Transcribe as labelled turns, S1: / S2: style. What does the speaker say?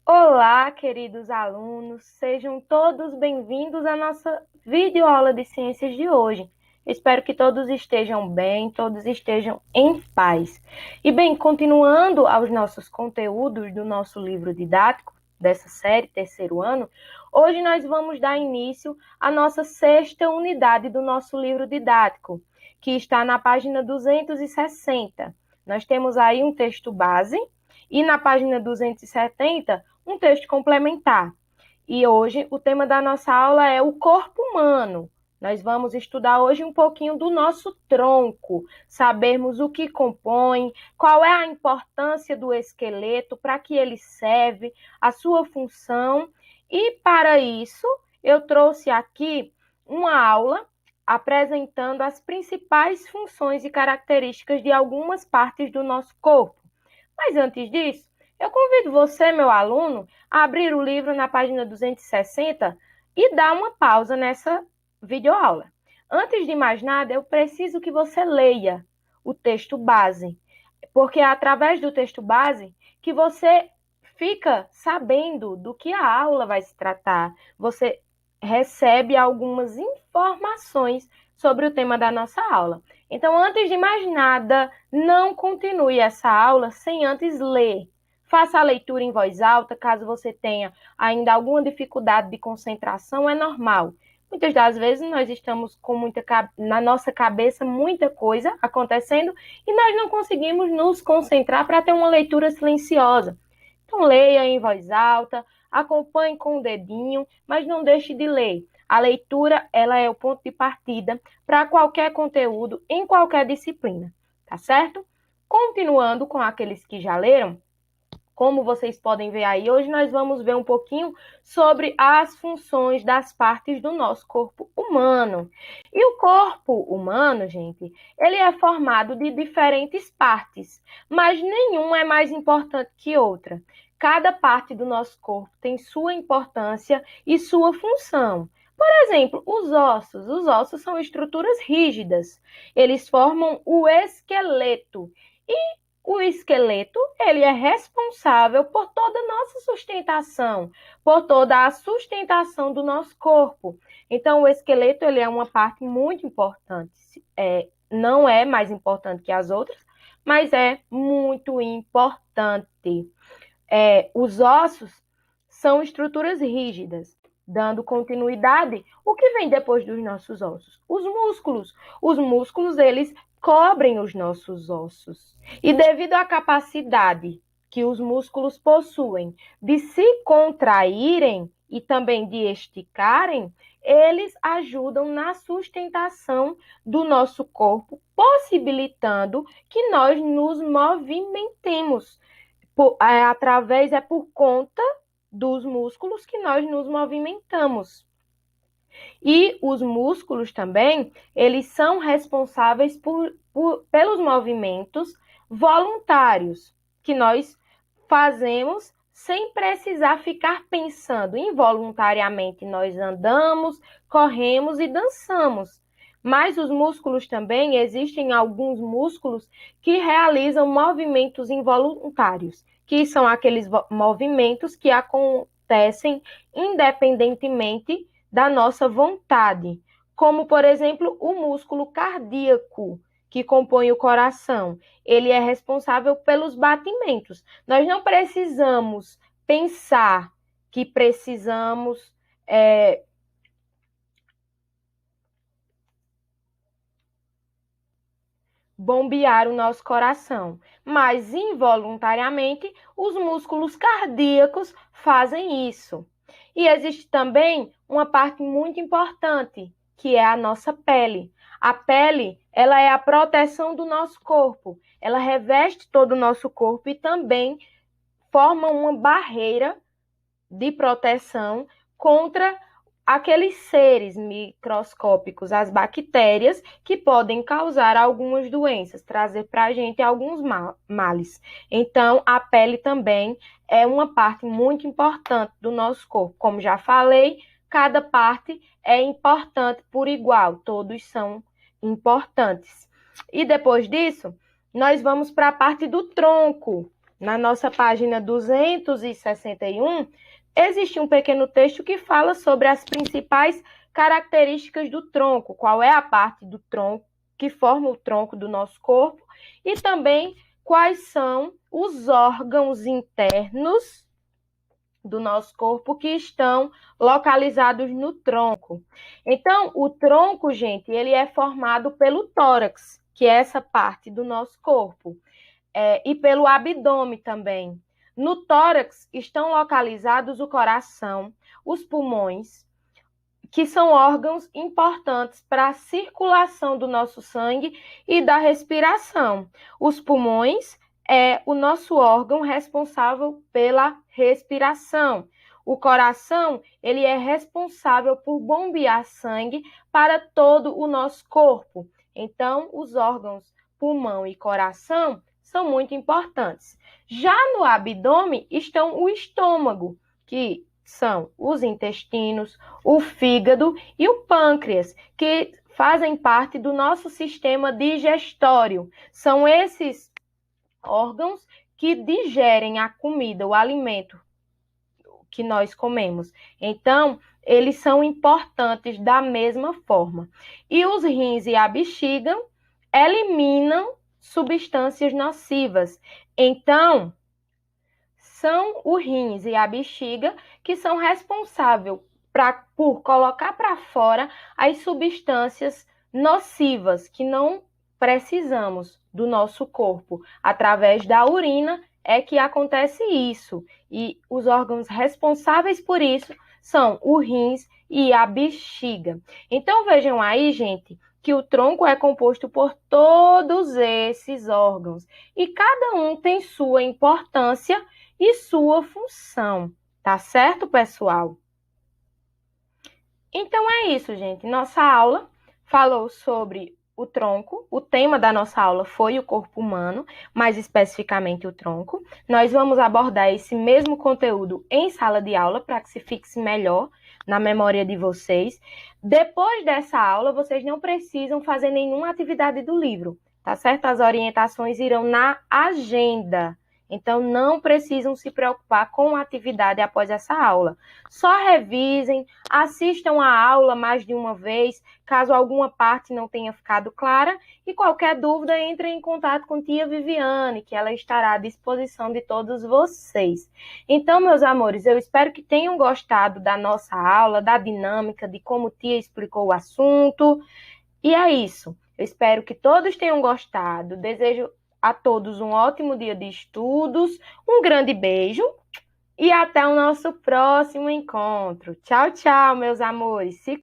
S1: Olá, queridos alunos, sejam todos bem-vindos à nossa videoaula de ciências de hoje. Espero que todos estejam bem, todos estejam em paz. E bem, continuando aos nossos conteúdos do nosso livro didático, dessa série, terceiro ano, hoje nós vamos dar início à nossa sexta unidade do nosso livro didático, que está na página 260. Nós temos aí um texto base e na página 270 um texto complementar. E hoje o tema da nossa aula é o corpo humano. Nós vamos estudar hoje um pouquinho do nosso tronco, sabermos o que compõe, qual é a importância do esqueleto, para que ele serve, a sua função. E para isso, eu trouxe aqui uma aula apresentando as principais funções e características de algumas partes do nosso corpo. Mas antes disso, eu convido você, meu aluno, a abrir o livro na página 260 e dar uma pausa nessa videoaula. Antes de mais nada, eu preciso que você leia o texto base, porque é através do texto base que você fica sabendo do que a aula vai se tratar. Você recebe algumas informações sobre o tema da nossa aula. Então, antes de mais nada, não continue essa aula sem antes ler. Faça a leitura em voz alta, caso você tenha ainda alguma dificuldade de concentração, é normal. Muitas das vezes nós estamos com na nossa cabeça muita coisa acontecendo e nós não conseguimos nos concentrar para ter uma leitura silenciosa. Então, leia em voz alta, acompanhe com o dedinho, mas não deixe de ler. A leitura, ela é o ponto de partida para qualquer conteúdo, em qualquer disciplina, tá certo? Continuando com aqueles que já leram, como vocês podem ver aí, hoje nós vamos ver um pouquinho sobre as funções das partes do nosso corpo humano. E o corpo humano, gente, ele é formado de diferentes partes, mas nenhuma é mais importante que outra. Cada parte do nosso corpo tem sua importância e sua função. Por exemplo, os ossos. Os ossos são estruturas rígidas. Eles formam o esqueleto. E o esqueleto, ele é responsável por toda a nossa sustentação, por toda a sustentação do nosso corpo. Então, o esqueleto, ele é uma parte muito importante. Não é mais importante que as outras, mas é muito importante. Os ossos são estruturas rígidas. Dando continuidade, o que vem depois dos nossos ossos? Os músculos. Os músculos, eles cobrem os nossos ossos. E devido à capacidade que os músculos possuem de se contraírem e também de esticarem, eles ajudam na sustentação do nosso corpo, possibilitando que nós nos movimentemos. Por conta dos músculos que nós nos movimentamos. E os músculos também, eles são responsáveis pelos movimentos voluntários que nós fazemos sem precisar ficar pensando. Involuntariamente nós andamos, corremos e dançamos. Mas os músculos também, existem alguns músculos que realizam movimentos involuntários, que são aqueles movimentos que acontecem independentemente da nossa vontade, como, por exemplo, o músculo cardíaco, que compõe o coração. Ele é responsável pelos batimentos. Nós não precisamos pensar que precisamos bombear o nosso coração, mas involuntariamente os músculos cardíacos fazem isso. E existe também uma parte muito importante, que é a nossa pele. A pele, ela é a proteção do nosso corpo. Ela reveste todo o nosso corpo e também forma uma barreira de proteção contra aqueles seres microscópicos, as bactérias, que podem causar algumas doenças, trazer para a gente alguns males. Então, a pele também é uma parte muito importante do nosso corpo. Como já falei, cada parte é importante por igual, todos são importantes. E depois disso, nós vamos para a parte do tronco. na nossa página 261, existe um pequeno texto que fala sobre as principais características do tronco, qual é a parte do tronco que forma o tronco do nosso corpo e também quais são os órgãos internos do nosso corpo que estão localizados no tronco. Então, o tronco, gente, ele é formado pelo tórax, que é essa parte do nosso corpo, e pelo abdômen também. No tórax estão localizados o coração, os pulmões, que são órgãos importantes para a circulação do nosso sangue e da respiração. Os pulmões é o nosso órgão responsável pela respiração. O coração, ele é responsável por bombear sangue para todo o nosso corpo. Então, os órgãos pulmão e coração são muito importantes. Já no abdômen estão o estômago, que são os intestinos, o fígado e o pâncreas, que fazem parte do nosso sistema digestório. São esses órgãos que digerem a comida, o alimento que nós comemos. Então, eles são importantes da mesma forma. E os rins e a bexiga eliminam substâncias nocivas. Então, são os rins e a bexiga que são responsáveis por colocar para fora as substâncias nocivas que não precisamos do nosso corpo. Através da urina é que acontece isso. E os órgãos responsáveis por isso são os rins e a bexiga. Então, vejam aí, gente, que o tronco é composto por todos esses órgãos. E cada um tem sua importância e sua função. Tá certo, pessoal? Então é isso, gente. Nossa aula falou sobre o tronco. O tema da nossa aula foi o corpo humano, mais especificamente o tronco. Nós vamos abordar esse mesmo conteúdo em sala de aula para que se fixe melhor na memória de vocês. Depois dessa aula, vocês não precisam fazer nenhuma atividade do livro, tá certo? As orientações irão na agenda. Então, não precisam se preocupar com a atividade após essa aula. Só revisem, assistam a aula mais de uma vez, caso alguma parte não tenha ficado clara. E qualquer dúvida, entre em contato com tia Viviane, que ela estará à disposição de todos vocês. Então, meus amores, eu espero que tenham gostado da nossa aula, da dinâmica, de como tia explicou o assunto. E é isso. Eu espero que todos tenham gostado. Desejo a todos um ótimo dia de estudos, um grande beijo e até o nosso próximo encontro. Tchau, tchau, meus amores. Se